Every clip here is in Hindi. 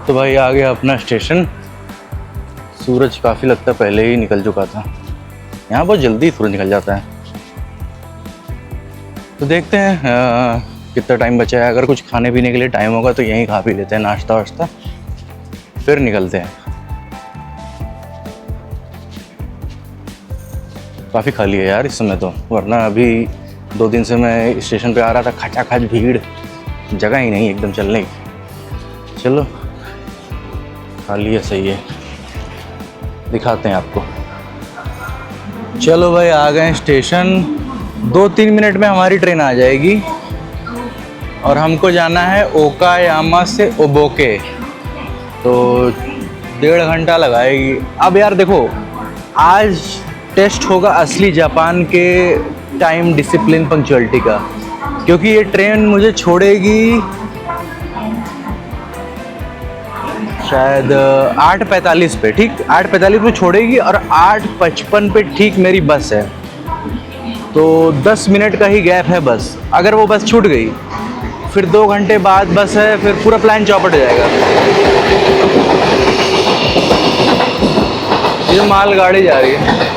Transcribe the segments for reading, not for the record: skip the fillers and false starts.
तो भाई आ गया अपना स्टेशन। सूरज काफ़ी लगता है पहले ही निकल चुका था। यहाँ बहुत जल्दी सूरज निकल जाता है। तो देखते हैं कितना टाइम बचा है। अगर कुछ खाने पीने के लिए टाइम होगा तो यहीं खा पी लेते हैं नाश्ता वाश्ता, फिर निकलते हैं। काफ़ी खाली है यार इस समय तो, वरना अभी 2 दिन से मैं स्टेशन पे आ रहा था, खचाखच भीड़, जगह ही नहीं एकदम चलने की। चलो खाली है, सही है, दिखाते हैं आपको। चलो भाई आ गए स्टेशन। 2-3 मिनट में हमारी ट्रेन आ जाएगी और हमको जाना है ओकायामा से ओबोके, तो 1.5 घंटा लगाएगी। अब यार देखो, आज टेस्ट होगा असली जापान के टाइम डिसिप्लिन पंक्चुअलिटी का, क्योंकि ये ट्रेन मुझे छोड़ेगी शायद 8:45 पे, ठीक 8:45 पे छोड़ेगी और 8:55 पे ठीक मेरी बस है। तो 10 मिनट का ही गैप है बस। अगर वो बस छूट गई फिर 2 घंटे बाद बस है, फिर पूरा प्लान चौपट हो जाएगा। ये माल गाड़ी जा रही है।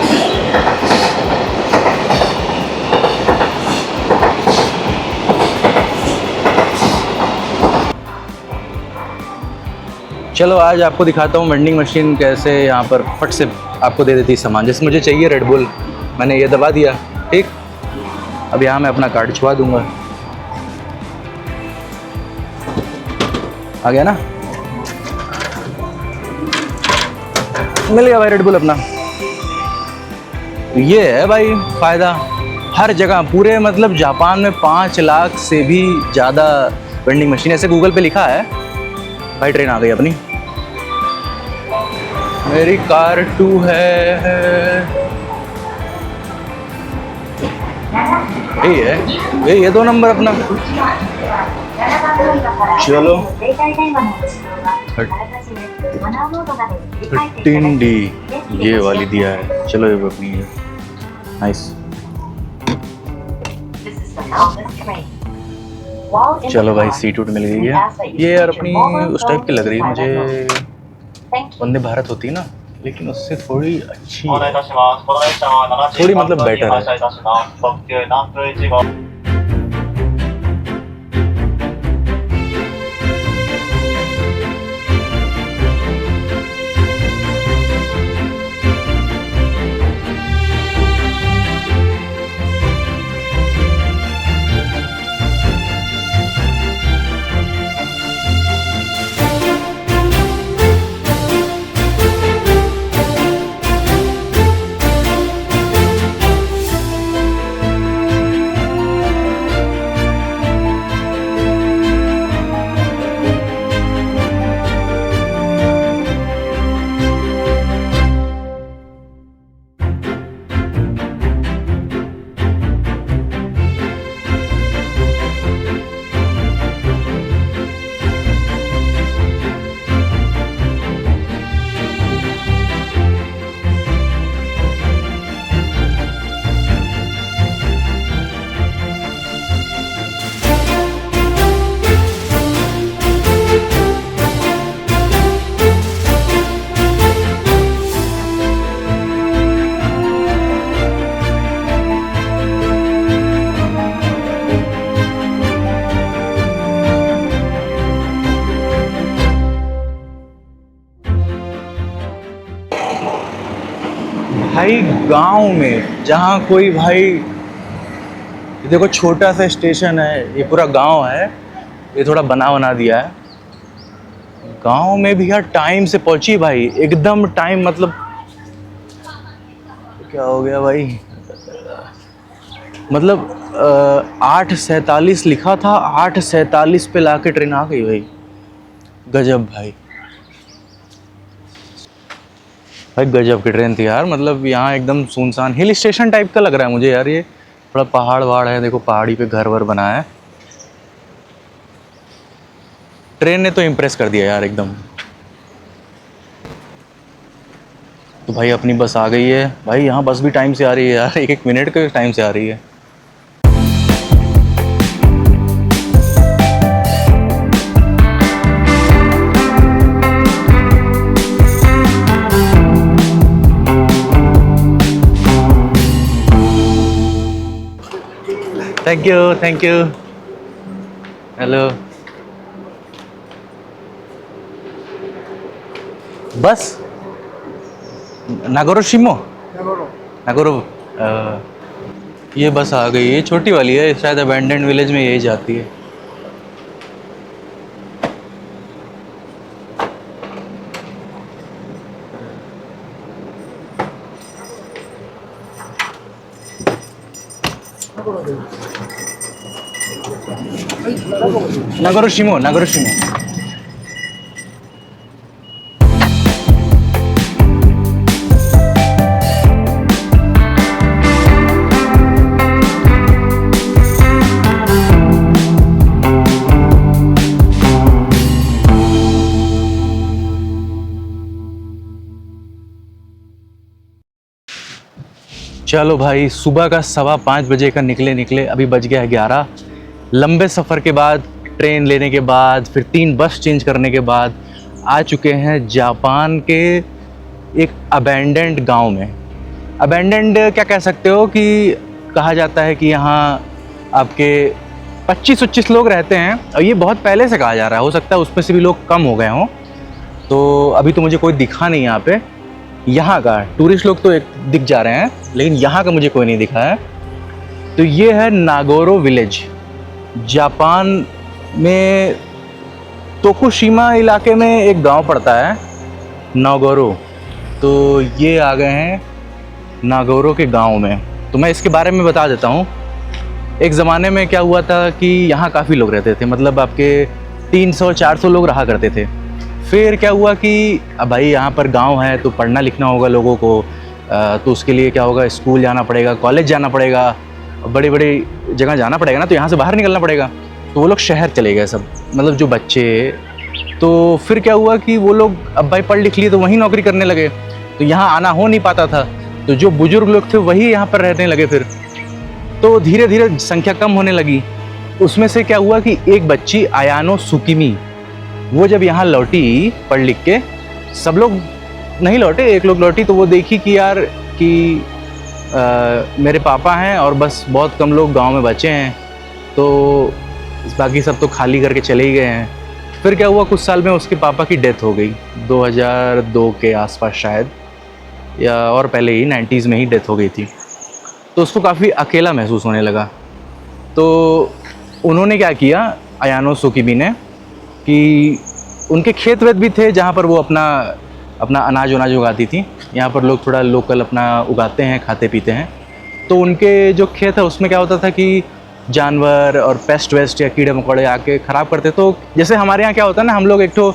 चलो आज आपको दिखाता हूँ वेंडिंग मशीन कैसे यहाँ पर फट से आपको दे देती है सामान। जैसे मुझे चाहिए रेड बुल, मैंने ये दबा दिया, ठीक। अब यहाँ मैं अपना कार्ड छुपा दूंगा, आ गया ना, मिल गया भाई रेड बुल अपना। ये है भाई फ़ायदा हर जगह, पूरे मतलब जापान में 5 लाख से भी ज़्यादा वेंडिंग मशीन, ऐसे गूगल पे लिखा है भाई। ट्रेन आ गई अपनी, मेरी कार 2 है, यही है, ये 2 नंबर अपना। चलो 13D ये वाली दिया है, चलो ये अपनी है, नाइस। चलो भाई सीट उट मिल गई है। ये यार अपनी उस टाइप की लग रही है मुझे, वंदे भारत होती है ना, लेकिन उससे थोड़ी अच्छी है, थोड़ी मतलब बेटर है। भाई गांव में जहाँ कोई भाई, देखो छोटा सा स्टेशन है, ये पूरा गांव है, ये थोड़ा बना दिया है। गांव में भी यार टाइम से पहुंची भाई, एकदम टाइम, मतलब क्या हो गया भाई, मतलब 8:47 लिखा था, 8:47 पे लाके ट्रेन आ गई भाई, गजब भाई। भाई गजब की ट्रेन थी यार, मतलब यहाँ एकदम सुनसान हिल स्टेशन टाइप का लग रहा है मुझे यार। ये थोड़ा पहाड़ वहाड़ है, देखो पहाड़ी पे घर वर बना है। ट्रेन ने तो इम्प्रेस कर दिया यार एकदम। तो भाई अपनी बस आ गई है भाई, यहाँ बस भी टाइम से आ रही है यार, 1-1 मिनट के टाइम से आ रही है। Thank you, thank you. Hello. बस नागोरो शिमो, नागोरो। ये बस आ गई, ये छोटी वाली है, शायद अबैंडन विलेज में यही जाती है। नागोरो शिमो, नागोरो शिमो। चलो भाई, सुबह का 5:15 का निकले, अभी बज गया है 11। लंबे सफ़र के बाद, ट्रेन लेने के बाद, फिर 3 बस चेंज करने के बाद आ चुके हैं जापान के एक अबैंडेंड गांव में। अबैंडेंड क्या कह सकते हो कि कहा जाता है कि यहाँ आपके 25-25 लोग रहते हैं, और ये बहुत पहले से कहा जा रहा है, हो सकता है उसमें से भी लोग कम हो गए हों। तो अभी तो मुझे कोई दिखा नहीं यहाँ पे। यहाँ का टूरिस्ट लोग तो एक दिख जा रहे हैं, लेकिन यहाँ का मुझे कोई नहीं दिखा है। तो ये है नागोरो विलेज, जापान में तोकुशिमा इलाके में एक गांव पड़ता है नागोरो। तो ये आ गए हैं नागोरो के गांव में। तो मैं इसके बारे में बता देता हूँ। एक ज़माने में क्या हुआ था कि यहाँ काफ़ी लोग रहते थे, मतलब आपके 300-400 लोग रहा करते थे। फिर क्या हुआ कि अब भाई यहाँ पर गांव है तो पढ़ना लिखना होगा लोगों को, तो उसके लिए क्या होगा, स्कूल जाना पड़ेगा, कॉलेज जाना पड़ेगा, बड़ी बड़ी जगह जाना पड़ेगा ना, तो यहाँ से बाहर निकलना पड़ेगा। तो वो लोग शहर चले गए सब, मतलब जो बच्चे। तो फिर क्या हुआ कि वो लोग अब भाई पढ़ लिख लिए तो वहीं नौकरी करने लगे, तो यहाँ आना हो नहीं पाता था। तो जो बुजुर्ग लोग थे वही यहाँ पर रहने लगे। फिर तो धीरे धीरे संख्या कम होने लगी। उसमें से क्या हुआ कि एक बच्ची आयानो सुकिमी, वो जब यहाँ लौटी पढ़ लिख के, सब लोग नहीं लौटे, एक लोग लौटी, तो वो देखी कि यार कि मेरे पापा हैं और बस बहुत कम लोग गांव में बचे हैं, तो बाकी सब तो खाली करके चले ही गए हैं। फिर क्या हुआ, कुछ साल में उसके पापा की डेथ हो गई, 2002 के आसपास शायद, या और पहले ही 90s में ही डेथ हो गई थी। तो उसको काफ़ी अकेला महसूस होने लगा। तो उन्होंने क्या किया, आयानो सुकिमी ने, कि उनके खेत वेत भी थे जहाँ पर वो अपना अनाज वनाज उगाती थी। यहाँ पर लोग थोड़ा लोकल अपना उगाते हैं, खाते पीते हैं। तो उनके जो खेत है उसमें क्या होता था कि जानवर और पेस्ट वेस्ट या कीड़े मकोड़े आके ख़राब करते। तो जैसे हमारे यहाँ क्या होता है ना, हम लोग एक तो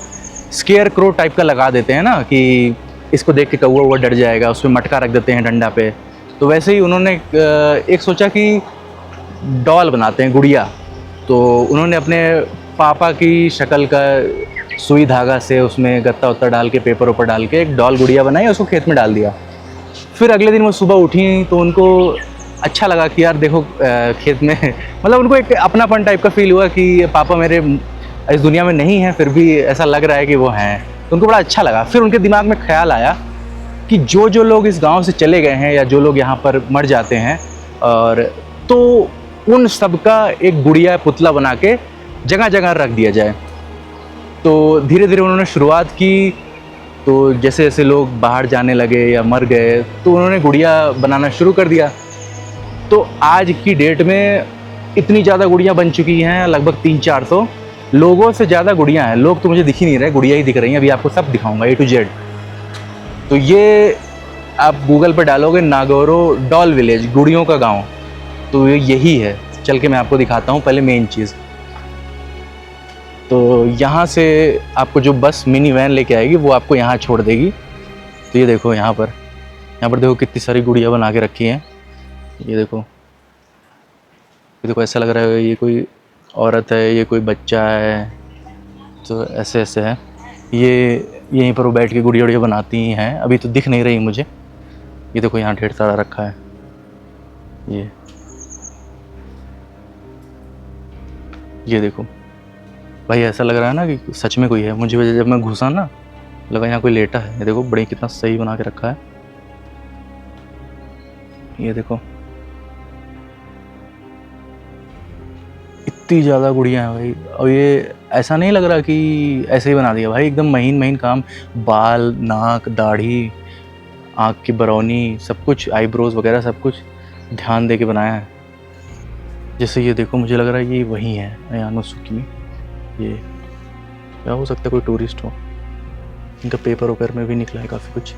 स्केयर क्रो टाइप का लगा देते हैं ना, कि इसको देख के कौवा वो डर जाएगा, उसमें मटका रख देते हैं डंडा पे। तो वैसे ही उन्होंने एक सोचा कि डॉल बनाते हैं, गुड़िया। तो उन्होंने अपने पापा की शक्ल का सुई धागा से उसमें गत्ता उत्ता डाल के, पेपर ऊपर डाल के एक डॉल गुड़िया बनाई, उसको खेत में डाल दिया। फिर अगले दिन वो सुबह उठी तो उनको अच्छा लगा कि यार देखो खेत में मतलब उनको एक अपनापन टाइप का फील हुआ कि पापा मेरे इस दुनिया में नहीं है, फिर भी ऐसा लग रहा है कि वो हैं। तो उनको बड़ा अच्छा लगा। फिर उनके दिमाग में ख्याल आया कि जो लोग इस गांव से चले गए हैं या जो लोग यहाँ पर मर जाते हैं, और तो उन सब का एक गुड़िया पुतला बना के जगह जगह रख दिया जाए। तो धीरे धीरे उन्होंने शुरुआत की। तो जैसे जैसे लोग बाहर जाने लगे या मर गए, तो उन्होंने गुड़िया बनाना शुरू कर दिया। तो आज की डेट में इतनी ज़्यादा गुड़िया बन चुकी हैं, लगभग 300-400 लोगों से ज़्यादा गुड़िया हैं। लोग तो मुझे दिख ही नहीं रहे, गुड़िया ही दिख रही हैं। अभी आपको सब दिखाऊंगा A to Z। तो ये आप गूगल पर डालोगे नागोरो डॉल विलेज, गुड़ियों का गांव, तो यही है। चल के मैं आपको दिखाता हूँ पहले मेन चीज़। तो यहाँ से आपको जो बस मिनी वैन लेके आएगी वो आपको यहाँ छोड़ देगी। तो ये देखो यहाँ पर देखो कितनी सारी गुड़िया बना के रखी हैं। ये देखो ऐसा लग रहा है ये कोई औरत है, ये कोई बच्चा है, तो ऐसे ऐसे है। ये यहीं पर वो बैठ के गुड़िया बनाती हैं। अभी तो दिख नहीं रही मुझे। ये देखो यहाँ ढेर सारा रखा है। ये देखो भाई, ऐसा लग रहा है ना कि सच में कोई है। मुझे जब मैं घुसा ना, लगा यहाँ कोई लेटा है। ये देखो बड़ी कितना सही बना के रखा है। ये देखो कितनी ज़्यादा गुड़ियाँ हैं भाई। और ये ऐसा नहीं लग रहा कि ऐसे ही बना दिया भाई, एकदम महीन महीन काम, बाल, नाक, दाढ़ी, आँख की बरौनी, सब कुछ, आईब्रोज वगैरह सब कुछ ध्यान दे के बनाया है। जैसे ये देखो, मुझे लग रहा है ये वही है अयानो-सुकी। ये क्या हो सकता है, कोई टूरिस्ट हो। इनका पेपर वेपर में भी निकला है काफ़ी कुछ।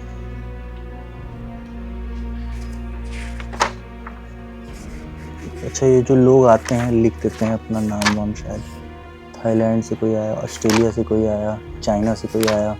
अच्छा, ये जो लोग आते हैं लिख देते हैं अपना नाम वाम, शायद थाईलैंड से कोई आया, ऑस्ट्रेलिया से कोई आया, चाइना से कोई आया।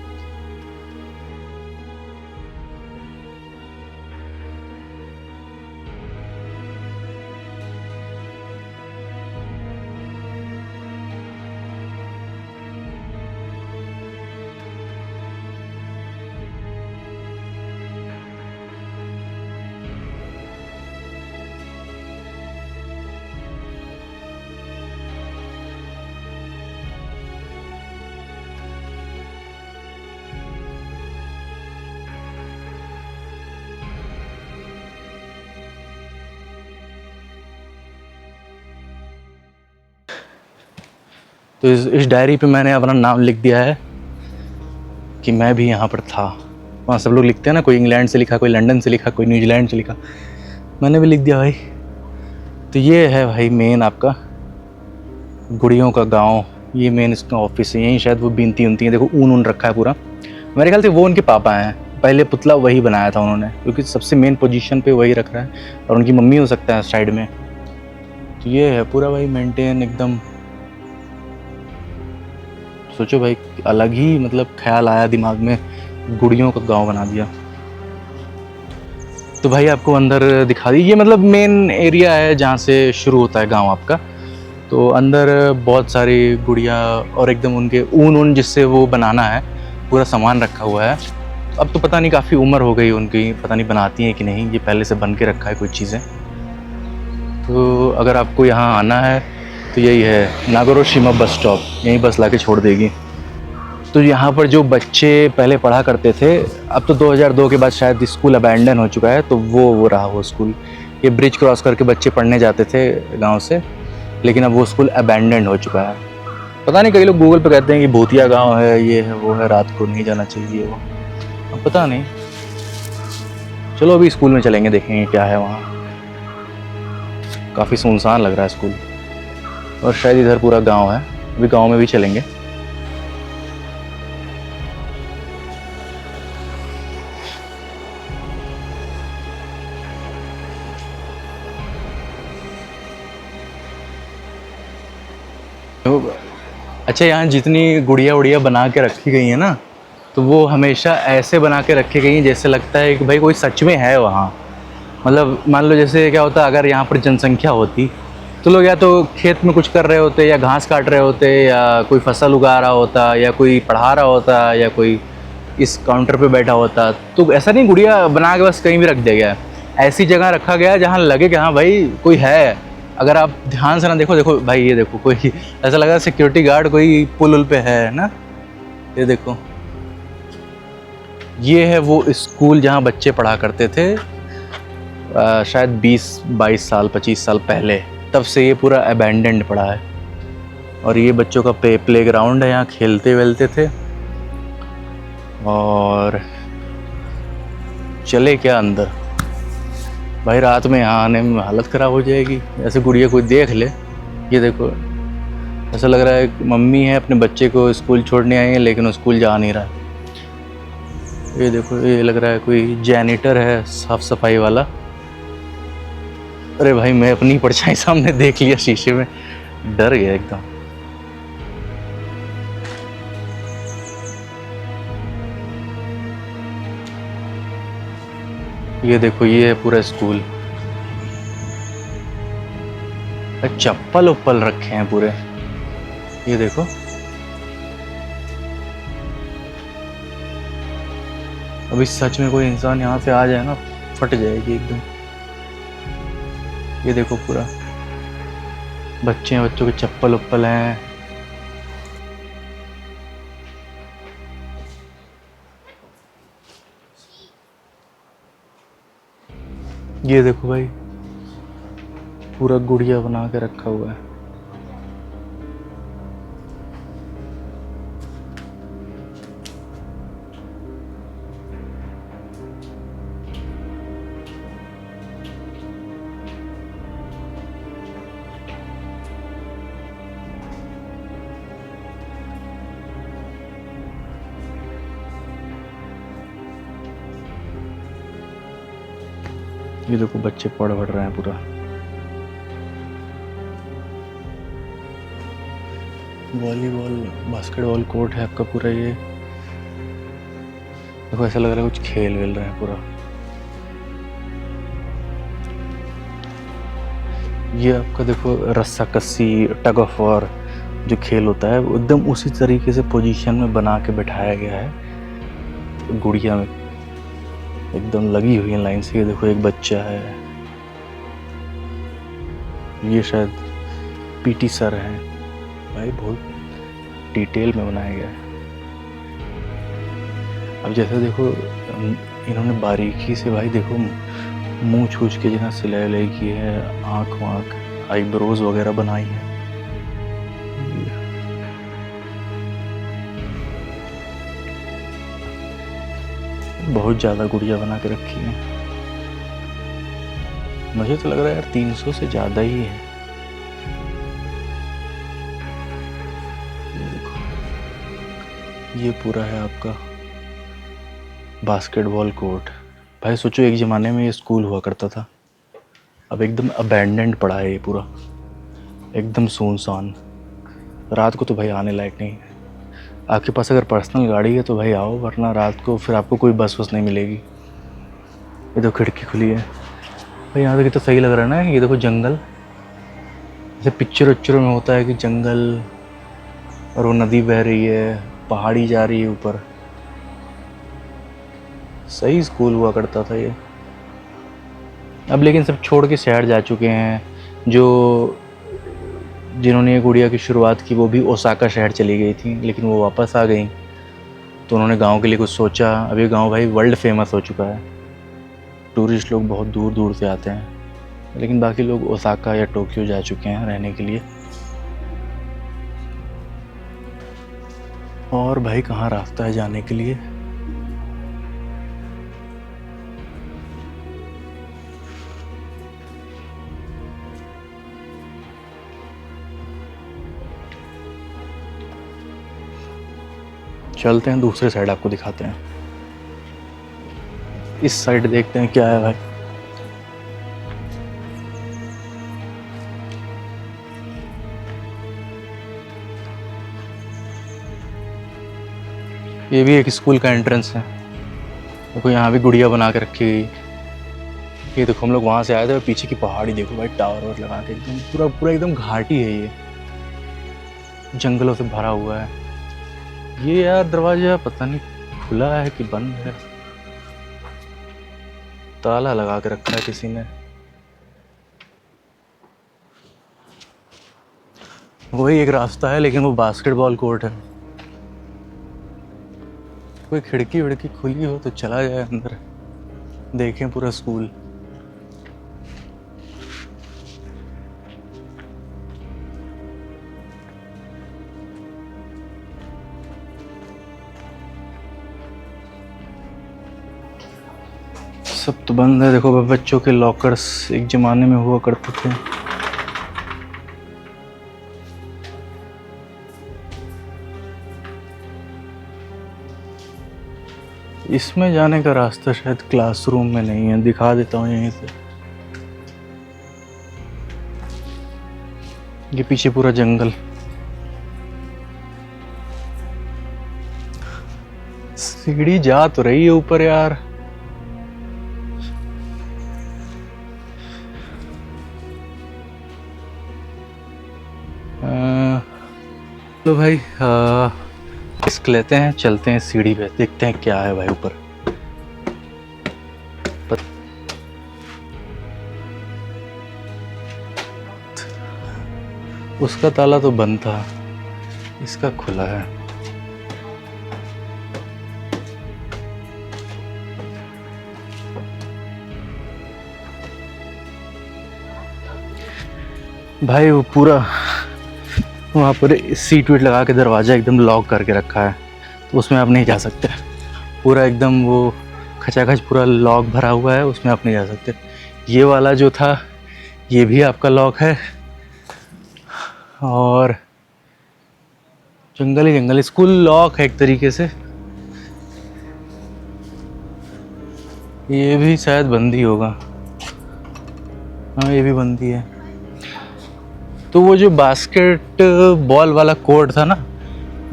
तो इस डायरी पे मैंने अपना नाम लिख दिया है कि मैं भी यहाँ पर था। वहाँ सब लोग लिखते हैं ना, कोई इंग्लैंड से लिखा, कोई लंदन से लिखा, कोई न्यूजीलैंड से लिखा, मैंने भी लिख दिया भाई। तो ये है भाई मेन आपका गुड़ियों का गांव। ये मेन इसका ऑफिस है, यहीं शायद वो बीनती उनती है। देखो ऊन रखा है पूरा, मेरे ख्याल से वो उनके पापा हैं। पहले पुतला वही बनाया था उन्होंने, क्योंकि सबसे मेन पोजीशन पे वही रख रहा है, और उनकी मम्मी हो सकता है साइड में। तो ये है पूरा भाई मेंटेन एकदम। सोचो भाई, अलग ही मतलब ख्याल आया दिमाग में, गुड़ियों का गांव बना दिया। तो भाई आपको अंदर दिखा दी, ये मतलब मेन एरिया है जहाँ से शुरू होता है गांव आपका। तो अंदर बहुत सारी गुड़िया और एकदम उनके ऊन जिससे वो बनाना है पूरा सामान रखा हुआ है। अब तो पता नहीं, काफ़ी उम्र हो गई उनकी, पता नहीं बनाती हैं कि नहीं, ये पहले से बन के रखा है कुछ चीज़ें। तो अगर आपको यहाँ आना है तो यही है नागोरोशिमा बस स्टॉप, यहीं बस ला के छोड़ देगी। तो यहाँ पर जो बच्चे पहले पढ़ा करते थे, अब तो 2002 के बाद शायद स्कूल अबैंडन हो चुका है, तो वो रहा वो स्कूल। ये ब्रिज क्रॉस करके बच्चे पढ़ने जाते थे गांव से, लेकिन अब वो स्कूल अबैंडन हो चुका है। पता नहीं, कई लोग गूगल पे कहते हैं कि भूतिया गांव है, ये है वो है, रात को नहीं जाना चाहिए वो, अब पता नहीं। चलो अभी स्कूल में चलेंगे, देखेंगे क्या है वहाँ। काफ़ी सुनसान लग रहा है स्कूल, और शायद इधर पूरा गांव है। अभी गांव में भी चलेंगे। अच्छा, यहाँ जितनी गुड़िया उड़िया बना के रखी गई है ना, तो वो हमेशा ऐसे बना के रखी गई हैं जैसे लगता है कि भाई कोई सच में है वहाँ। मतलब मान लो जैसे क्या होता, अगर यहाँ पर जनसंख्या होती तो लोग या तो खेत में कुछ कर रहे होते, या घास काट रहे होते, या कोई फसल उगा रहा होता, या कोई पढ़ा रहा होता, या कोई इस काउंटर पे बैठा होता। तो ऐसा नहीं गुड़िया बना के बस कहीं भी रख दिया गया, ऐसी जगह रखा गया जहाँ लगे कि हाँ भाई कोई है। अगर आप ध्यान से ना देखो, देखो भाई ये देखो, कोई ऐसा लगा सिक्योरिटी गार्ड कोई पुल उल पे है ना। ये देखो, ये है वो स्कूल जहाँ बच्चे पढ़ा करते थे, शायद 20-22 साल 25 साल पहले, तब से ये पूरा अबैंडन्ड पड़ा है। और ये बच्चों का प्ले ग्राउंड है, यहाँ खेलते वेलते थे। और चले क्या अंदर, भाई रात में यहाँ आने में हालत ख़राब हो जाएगी। ऐसे गुड़िया कोई देख ले, ये देखो, ऐसा लग रहा है मम्मी है अपने बच्चे को स्कूल छोड़ने आई है, लेकिन वो स्कूल जा नहीं रहा। ये देखो, ये लग रहा है कोई जैनिटर है, साफ सफाई वाला। अरे भाई, मैं अपनी परछाई सामने देख लिया शीशे में, डर गया एकदम। ये देखो, ये है पूरा स्कूल। चप्पल उप्पल रखे हैं पूरे, ये देखो। अभी सच में कोई इंसान यहाँ से आ जाए ना, फट जाएगी एकदम। ये देखो पूरा बच्चे हैं, बच्चों के चप्पल उप्पल हैं। ये देखो भाई, पूरा गुड़िया बना के रखा हुआ है। ये देखो बच्चे पढ़ रहे हैं पूरा। वॉलीबॉल बास्केटबॉल कोर्ट है आपका पूरा। ये देखो ऐसा लग रहा है कुछ खेल वेल रहे हैं पूरा। ये आपका देखो रस्सा कस्सी, टग ऑफ वॉर जो खेल होता है वो एकदम उसी तरीके से पोजीशन में बना के बैठाया गया है गुड़िया में, एकदम लगी हुई है लाइन से। ये देखो एक बच्चा है, ये शायद पीटी सर हैं भाई, बहुत डिटेल में बनाया गया है। अब जैसे देखो इन्होंने बारीकी से भाई देखो मुंह छूछ के जितना सिलाई उलाई की है, आँख वाँख आईब्रोज वगैरह बनाई है। बहुत ज़्यादा गुड़िया बना के रखी है। मुझे तो लग रहा है यार 300 से ज़्यादा ही है। ये देखो, ये पूरा है आपका बास्केटबॉल कोर्ट। भाई सोचो एक ज़माने में ये स्कूल हुआ करता था, अब एकदम अबैंडेंड पड़ा है ये पूरा, एकदम सुनसान। रात को तो भाई आने लायक नहीं है। आपके पास अगर पर्सनल गाड़ी है तो भाई आओ, वरना रात को फिर आपको कोई बस वस नहीं मिलेगी। ये तो खिड़की खुली है भाई, यहाँ तक तो सही लग रहा है ना। ये देखो जंगल, जैसे पिक्चर उच्चरों में होता है कि जंगल और वो नदी बह रही है, पहाड़ी जा रही है ऊपर। सही स्कूल हुआ करता था ये। अब लेकिन सब छोड़ के शहर जा चुके हैं। जो जिन्होंने ये गुड़िया की शुरुआत की वो भी ओसाका शहर चली गई थी, लेकिन वो वापस आ गई तो उन्होंने गांव के लिए कुछ सोचा। अभी गांव भाई वर्ल्ड फेमस हो चुका है, टूरिस्ट लोग बहुत दूर दूर से आते हैं, लेकिन बाकी लोग ओसाका या टोक्यो जा चुके हैं रहने के लिए। और भाई कहाँ रास्ता है जाने के लिए? चलते हैं दूसरे साइड, आपको दिखाते हैं। इस साइड देखते हैं क्या है भाई। ये भी एक स्कूल का एंट्रेंस है। देखो यहाँ भी गुड़िया बना के रखी गई। ये देखो हम लोग वहाँ से आए थे और पीछे की पहाड़ी देखो भाई, टावर वावर लगा के एकदम पूरा पूरा एकदम घाटी है ये, जंगलों से भरा हुआ है। ये यार दरवाजा पता नहीं खुला है कि बंद है, ताला लगा के रखा है किसी ने। वही एक रास्ता है लेकिन वो बास्केटबॉल कोर्ट है। कोई खिड़की विड़की खुली हो तो चला जाए अंदर, देखें पूरा स्कूल। सब तो बंद है। देखो बच्चों के लॉकर्स एक जमाने में हुआ करते थे। इसमें जाने का रास्ता शायद क्लासरूम में नहीं है, दिखा देता हूँ यहीं से। ये पीछे पूरा जंगल, सीढ़ी जा तो रही है ऊपर यार। तो भाई रिस्क लेते हैं, चलते हैं सीढ़ी पे, देखते हैं क्या है भाई ऊपर। उसका ताला तो बंद था, इसका खुला है। भाई वो पूरा वहाँ पर सीट वीट लगा के दरवाज़ा एकदम लॉक करके रखा है, तो उसमें आप नहीं जा सकते। पूरा एकदम वो खचाखच पूरा लॉक भरा हुआ है, उसमें आप नहीं जा सकते। ये वाला जो था ये भी आपका लॉक है। और जंगल ही जंगल, स्कूल लॉक है एक तरीके से। ये भी शायद बंद ही होगा। हाँ ये भी बनती है। तो वो जो बास्केट बॉल वाला कोर्ट था ना,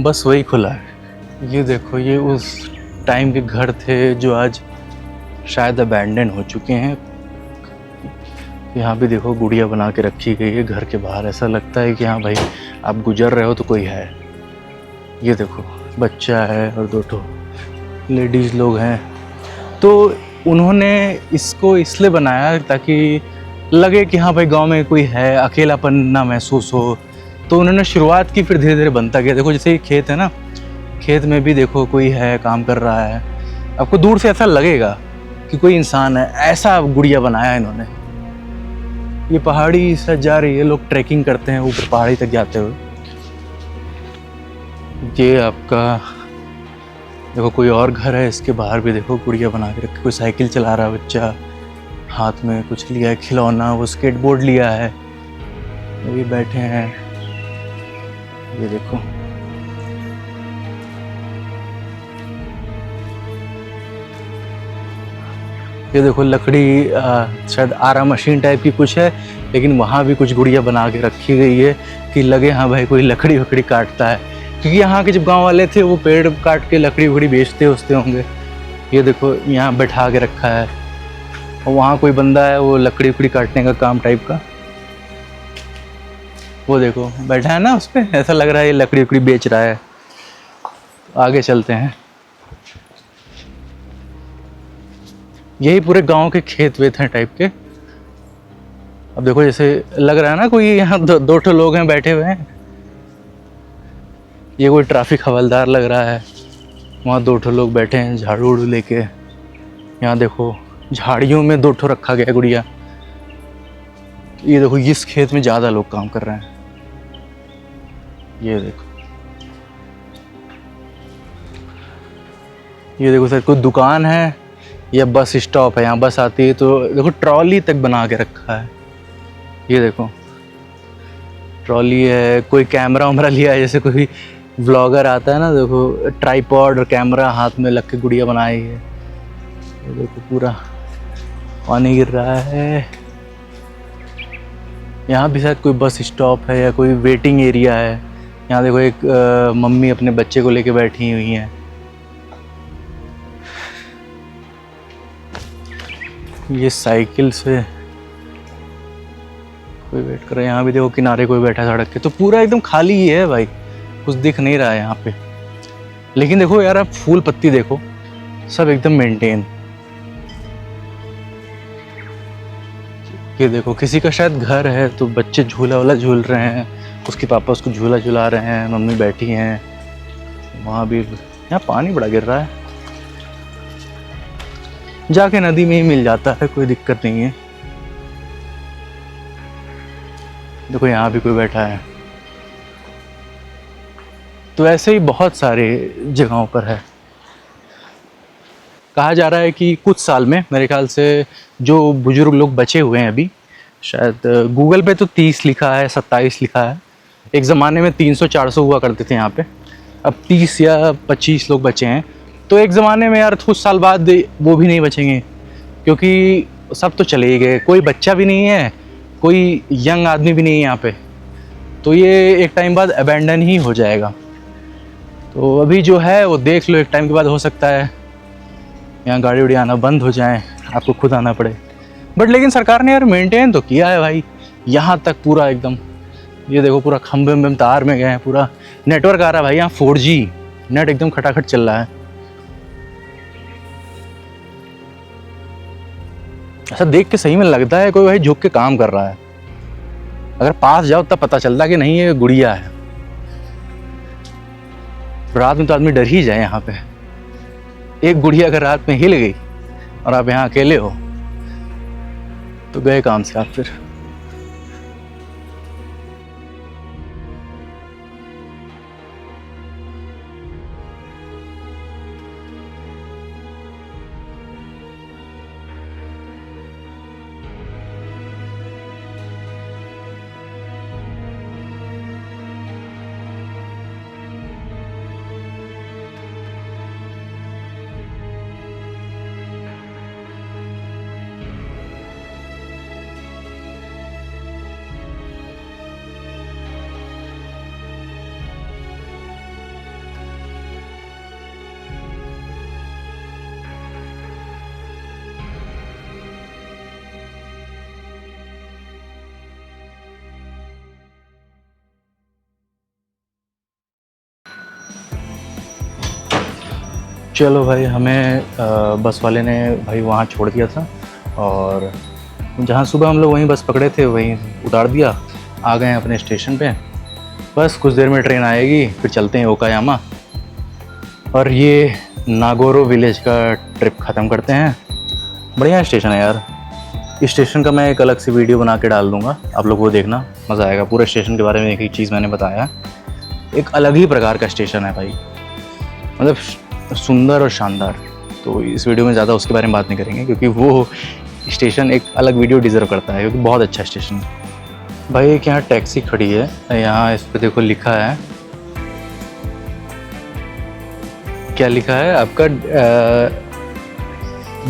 बस वही खुला है। ये देखो, ये उस टाइम के घर थे जो आज शायद अबैंडन हो चुके हैं। यहाँ भी देखो गुड़िया बना के रखी गई है घर के बाहर। ऐसा लगता है कि हाँ भाई आप गुजर रहे हो तो कोई है। ये देखो बच्चा है और दो ठो लेडीज़ लोग हैं। तो उन्होंने इसको इसलिए बनाया ताकि लगे कि हाँ भाई गांव में कोई है, अकेलापन ना महसूस हो। तो उन्होंने शुरुआत की, फिर धीरे धीरे बनता गया। देखो जैसे ये खेत है ना, खेत में भी देखो कोई है, काम कर रहा है। आपको दूर से ऐसा लगेगा कि कोई इंसान है, ऐसा गुड़िया बनाया है इन्होंने। ये पहाड़ी से जा रही है, लोग ट्रैकिंग करते हैं ऊपर पहाड़ी तक जाते हुए। ये आपका देखो कोई और घर है, इसके बाहर भी देखो गुड़िया बना के रखी। कोई साइकिल चला रहा है बच्चा, हाथ में कुछ लिया है खिलौना, वो स्केटबोर्ड लिया है। ये बैठे हैं, ये देखो। ये देखो लकड़ी, शायद आरा मशीन टाइप की कुछ है, लेकिन वहाँ भी कुछ गुड़िया बना के रखी गई है कि लगे हाँ भाई कोई लकड़ी वकड़ी काटता है। क्योंकि यहाँ के जब गांव वाले थे वो पेड़ काट के लकड़ी वकड़ी बेचते होंगे। ये देखो यहाँ बैठा के रखा है, और वहाँ कोई बंदा है वो लकड़ी वकड़ी काटने का काम टाइप का। वो देखो बैठा है ना उस पर, ऐसा लग रहा है ये लकड़ी वकड़ी बेच रहा है। आगे चलते हैं। यही पूरे गांव के खेत वेत हैं टाइप के। अब देखो जैसे लग रहा है ना कोई यहाँ दो ठो लोग हैं बैठे हुए हैं। ये कोई ट्रैफिक हवलदार लग रहा है। वहाँ दो ठो लोग बैठे हैं झाड़ू उड़ू लेके। यहाँ देखो झाड़ियों में दो ठो रखा गया गुड़िया। ये देखो इस खेत में ज़्यादा लोग काम कर रहे हैं। ये देखो, ये देखो सर कोई दुकान है या बस स्टॉप है। यहाँ बस आती है तो देखो ट्रॉली तक बना के रखा है। ये देखो ट्रॉली है, कोई कैमरा वैमरा लिया है, जैसे कोई व्लॉगर आता है ना, देखो ट्राइपॉड और कैमरा हाथ में लग के गुड़िया बनाई है। ये देखो पूरा पानी गिर रहा है। यहाँ भी शायद कोई बस स्टॉप है या कोई वेटिंग एरिया है। यहाँ देखो एक मम्मी अपने बच्चे को लेके बैठी हुई हैं। ये साइकिल से कोई वेट कर रहा है। यहाँ भी देखो किनारे कोई बैठा सड़क के। तो पूरा एकदम खाली ही है भाई, कुछ दिख नहीं रहा है यहाँ पे। लेकिन देखो यार, आप फूल पत्ती देखो, सब एकदम मेंटेन। ये देखो किसी का शायद घर है तो बच्चे झूला वाला झूल रहे हैं, उसके पापा उसको झूला झुला रहे हैं, मम्मी बैठी हैं। वहाँ भी यहाँ पानी बड़ा गिर रहा है, जाके नदी में ही मिल जाता है, कोई दिक्कत नहीं है। देखो यहाँ भी कोई बैठा है। तो ऐसे ही बहुत सारे जगहों पर है। कहा जा रहा है कि कुछ साल में मेरे ख्याल से जो बुजुर्ग लोग बचे हुए हैं अभी, शायद गूगल पे तो 30 लिखा है, 27 लिखा है। एक ज़माने में 300-400 हुआ करते थे यहाँ पे, अब 30 या 25 लोग बचे हैं। तो एक ज़माने में यार कुछ साल बाद वो भी नहीं बचेंगे, क्योंकि सब तो चले ही गए। कोई बच्चा भी नहीं है, कोई यंग आदमी भी नहीं है यहाँ पे। तो ये एक टाइम बाद अबैंडन ही हो जाएगा। तो अभी जो है वो देख लो, एक टाइम के बाद हो सकता है यहाँ गाड़ी उड़ी आना बंद हो जाए, आपको खुद आना पड़े। बट लेकिन सरकार ने यार मेंटेन तो किया है भाई, यहाँ तक पूरा एकदम। ये देखो पूरा खंभे में तार में गए हैं, पूरा नेटवर्क आ रहा है भाई यहाँ। 4G नेट एकदम खटाखट चल रहा है। ऐसा देख के सही में लगता है कोई भाई झुक के काम कर रहा है। अगर पास जाओ तब पता चलता कि नहीं ये गुड़िया है। रात में तो आदमी डर ही जाए। यहाँ पे एक गुड़िया अगर रात में हिल गई और आप यहाँ अकेले हो तो गए काम से आप फिर। चलो भाई, हमें बस वाले ने भाई वहाँ छोड़ दिया था और जहाँ सुबह हम लोग वहीं बस पकड़े थे वहीं उतार दिया। आ गए हैं अपने स्टेशन पे। बस कुछ देर में ट्रेन आएगी, फिर चलते हैं ओकायामा और ये नागोरो विलेज का ट्रिप ख़त्म करते हैं। बढ़िया स्टेशन है यार। इस स्टेशन का मैं एक अलग सी वीडियो बना के डाल दूँगा, आप लोग वो देखना, मज़ा आएगा। पूरे स्टेशन के बारे में एक एक चीज़ मैंने बताया। एक अलग ही प्रकार का स्टेशन है भाई, मतलब सुंदर और शानदार। तो इस वीडियो में ज़्यादा उसके बारे में बात नहीं करेंगे क्योंकि वो स्टेशन एक अलग वीडियो डिज़र्व करता है, क्योंकि बहुत अच्छा स्टेशन है भाई। एक यहाँ टैक्सी खड़ी है, यहाँ इस पर देखो लिखा है, क्या लिखा है आपका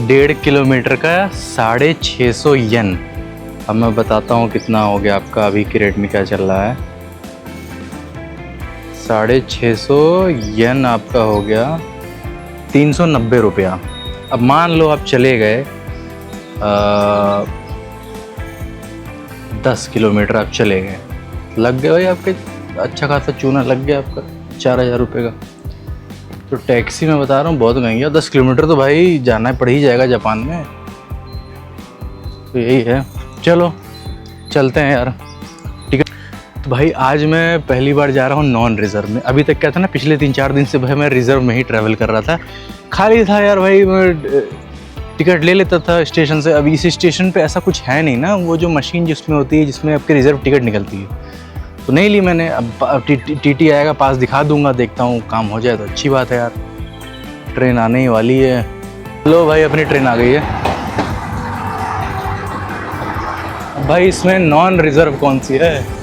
1.5 किलोमीटर का 650 येन। अब मैं बताता हूँ कितना हो गया आपका, अभी के रेट में क्या चल रहा है। 650 येन आपका हो गया 390 रुपया। अब मान लो आप चले गए 10 किलोमीटर आप चले गए, लग गए भाई आपके अच्छा खासा चूना लग गया आपका 4000 रुपये का। तो टैक्सी मैं बता रहा हूँ बहुत महंगी है। 10 किलोमीटर तो भाई जाना पड़ ही जाएगा जापान में। तो यही है, चलो चलते हैं यार, ठीक है। तो भाई आज मैं पहली बार जा रहा हूँ नॉन रिज़र्व में। अभी तक क्या था ना, पिछले 3-4 दिन से भाई मैं रिज़र्व में ही ट्रैवल कर रहा था। खाली था यार भाई, मैं टिकट ले लेता था स्टेशन से। अभी इस स्टेशन पे ऐसा कुछ है नहीं ना, वो जो मशीन जिसमें होती है जिसमें आपकी रिज़र्व टिकट निकलती है, तो नहीं ली मैंने। अब टीटी आएगा, पास दिखा दूंगा, देखता हूँ काम हो जाए तो अच्छी बात है यार। ट्रेन आने ही वाली है। लो भाई अपनी ट्रेन आ गई है। भाई इसमें नॉन रिज़र्व कौन सी है?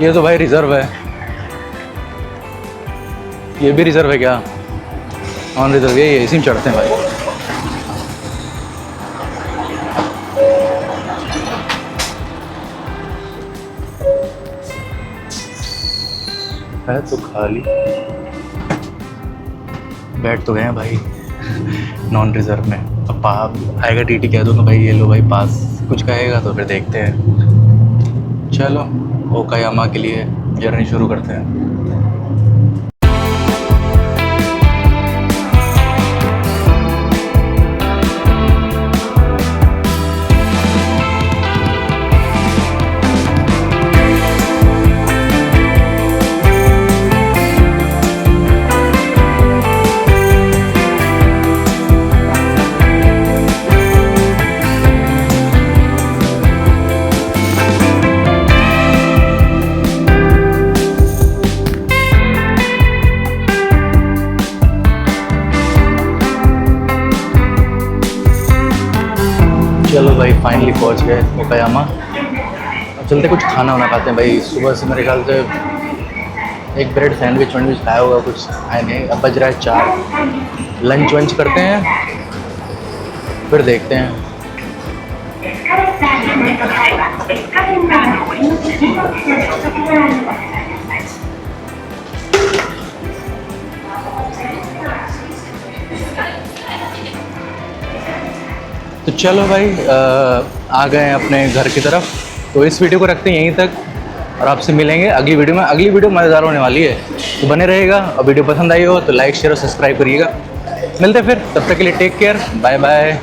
ये तो भाई रिज़र्व है। ये भी रिज़र्व है क्या? नॉन रिज़र्व है, ये इसी में चढ़ते हैं भाई। है तो खाली, बैठ तो गए हैं भाई नॉन रिज़र्व में। अब आएगा टीटी, कह दूँगा भाई ये लो भाई पास, कुछ कहेगा तो फिर देखते हैं। चलो ओकायामा के लिए जर्नी शुरू करते हैं। चलो भाई फाइनली पहुंच गए ओकायामा। अब चलते कुछ खाना वाना खाते हैं भाई। सुबह से मेरे ख्याल से एक ब्रेड सैंडविच वैंडविच खाया होगा, कुछ खाए नहीं। अब बज रहा है 4, लंच वंच करते हैं फिर देखते हैं। तो चलो भाई आ गए हैं अपने घर की तरफ। तो इस वीडियो को रखते हैं यहीं तक और आपसे मिलेंगे अगली वीडियो में। अगली वीडियो मज़ेदार होने वाली है, तो बने रहेगा। और वीडियो पसंद आई हो तो लाइक शेयर और सब्सक्राइब करिएगा। मिलते हैं फिर, तब तक के लिए टेक केयर, बाय बाय।